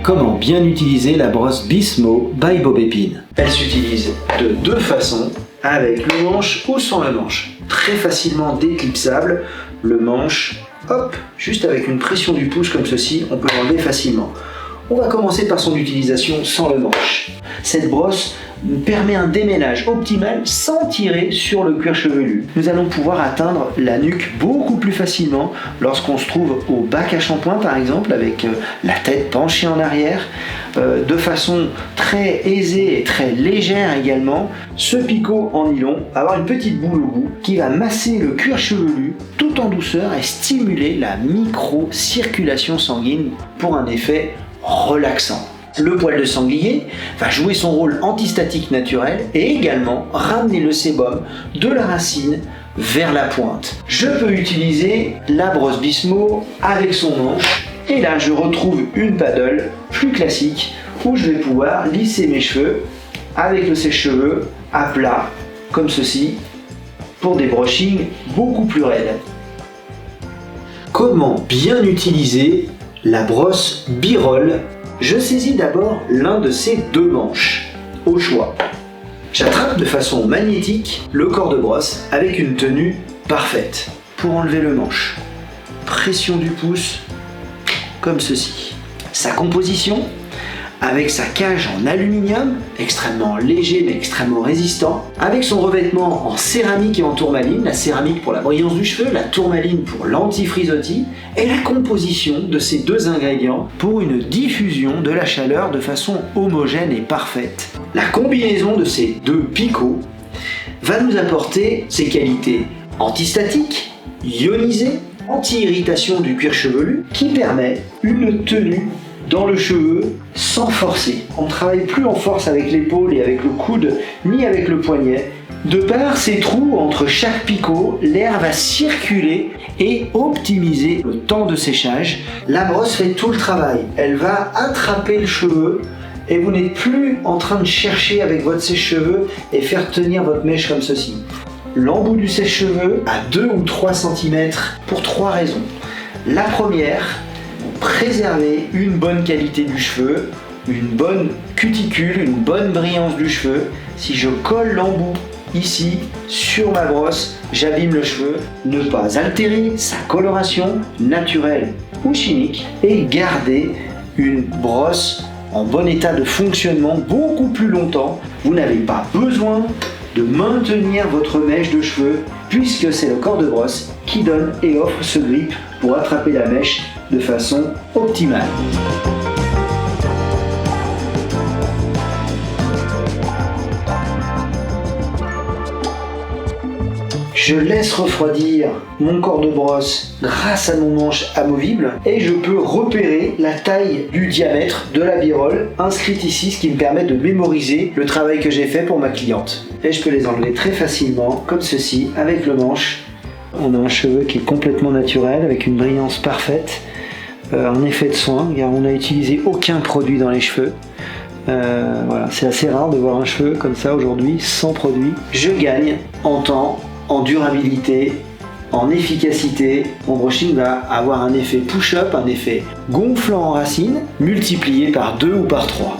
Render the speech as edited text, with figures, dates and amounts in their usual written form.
Comment bien utiliser la brosse Bismo by Bob Épine. Elle s'utilise de deux façons, avec le manche ou sans le manche. Très facilement déclipsable, le manche, hop, juste avec une pression du pouce comme ceci, on peut l'enlever facilement. On va commencer par son utilisation sans le manche. Cette brosse permet un démêlage optimal sans tirer sur le cuir chevelu. Nous allons pouvoir atteindre la nuque beaucoup plus facilement lorsqu'on se trouve au bac à shampoing par exemple, avec la tête penchée en arrière, de façon très aisée et très légère également. Ce picot en nylon va avoir une petite boule au bout qui va masser le cuir chevelu tout en douceur et stimuler la micro-circulation sanguine pour un effet relaxant. Le poil de sanglier va jouer son rôle antistatique naturel et également ramener le sébum de la racine vers la pointe. Je peux utiliser la brosse Bismo avec son manche et là je retrouve une paddle plus classique où je vais pouvoir lisser mes cheveux avec le sèche-cheveux à plat comme ceci pour des brushings beaucoup plus raides. Comment bien utiliser la brosse B-Roll? Je saisis d'abord l'un de ces deux manches, au choix. J'attrape de façon magnétique le corps de brosse avec une tenue parfaite. Pour enlever le manche, pression du pouce, comme ceci. Sa composition, avec sa cage en aluminium, extrêmement léger mais extrêmement résistant, avec son revêtement en céramique et en tourmaline, la céramique pour la brillance du cheveu, la tourmaline pour l'anti-frisottis, et la composition de ces deux ingrédients pour une diffusion de la chaleur de façon homogène et parfaite. La combinaison de ces deux picots va nous apporter ses qualités antistatiques, ionisées, anti-irritation du cuir chevelu, qui permet une tenue dans le cheveu sans forcer. On ne travaille plus en force avec l'épaule et avec le coude, ni avec le poignet. De par ces trous entre chaque picot, l'air va circuler et optimiser le temps de séchage. La brosse fait tout le travail. Elle va attraper le cheveu et vous n'êtes plus en train de chercher avec votre sèche-cheveux et faire tenir votre mèche comme ceci. L'embout du sèche-cheveux à 2 ou 3 cm pour 3 raisons. La première, préserver une bonne qualité du cheveu, une bonne cuticule, une bonne brillance du cheveu. Si je colle l'embout ici sur ma brosse, j'abîme le cheveu. Ne pas altérer sa coloration naturelle ou chimique et garder une brosse en bon état de fonctionnement beaucoup plus longtemps. Vous n'avez pas besoin de maintenir votre mèche de cheveux puisque c'est le corps de brosse qui donne et offre ce grip pour attraper la mèche de façon optimale. Je laisse refroidir mon corps de brosse grâce à mon manche amovible et je peux repérer la taille du diamètre de la B-Roll inscrite ici, ce qui me permet de mémoriser le travail que j'ai fait pour ma cliente. Et je peux les enlever très facilement comme ceci avec le manche. On a un cheveu qui est complètement naturel avec une brillance parfaite, un effet de soin car on n'a utilisé aucun produit dans les cheveux. Voilà, c'est assez rare de voir un cheveu comme ça aujourd'hui sans produit. Je gagne en temps, en durabilité, en efficacité. Mon brushing va avoir un effet push-up, un effet gonflant en racine, multiplié par 2 ou par 3.